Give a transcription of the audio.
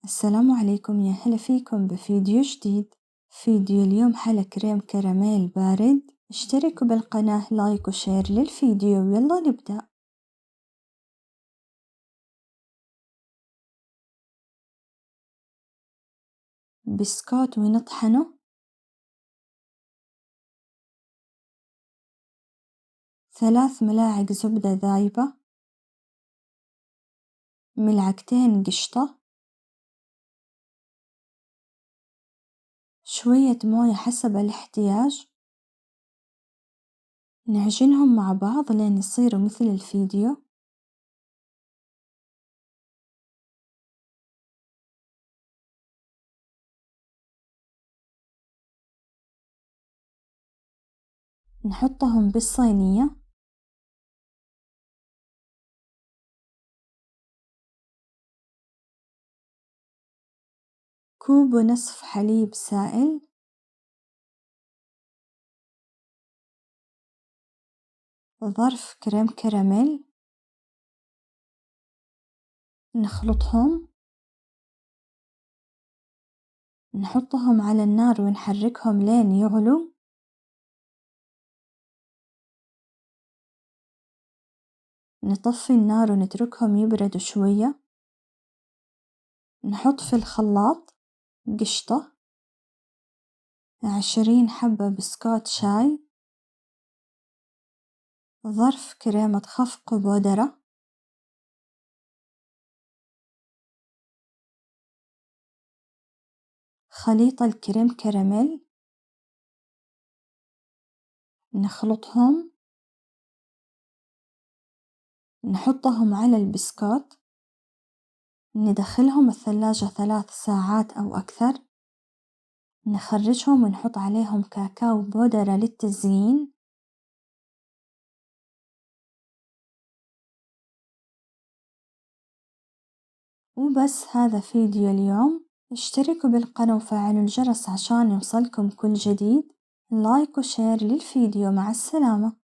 السلام عليكم، يا هلا فيكم بفيديو جديد. فيديو اليوم حلا كريم كراميل بارد. اشتركوا بالقناة، لايك وشير للفيديو ويلا نبدأ. بسكوت ونطحنه، 3 ملاعق زبدة ذايبة، ملعقتين قشطة، شوية موية حسب الاحتياج. نعجنهم مع بعض لين يصيروا مثل الفيديو. نحطهم بالصينية. كوب ونصف حليب سائل، ظرف كريم كراميل. نخلطهم، نحطهم على النار ونحركهم لين يغلوا. نطفي النار ونتركهم يبردوا شوية. نحط في الخلاط قشطة، 20 حبة بسكوت شاي، ظرف كريمة خفق بودرة، خليط الكريم كراميل. نخلطهم، نحطهم على البسكوت، ندخلهم الثلاجة 3 ساعات أو أكثر. نخرجهم ونحط عليهم كاكاو بودرة للتزيين. وبس، هذا فيديو اليوم. اشتركوا بالقناة وفعلوا الجرس عشان يوصلكم كل جديد. لايك وشير للفيديو. مع السلامة.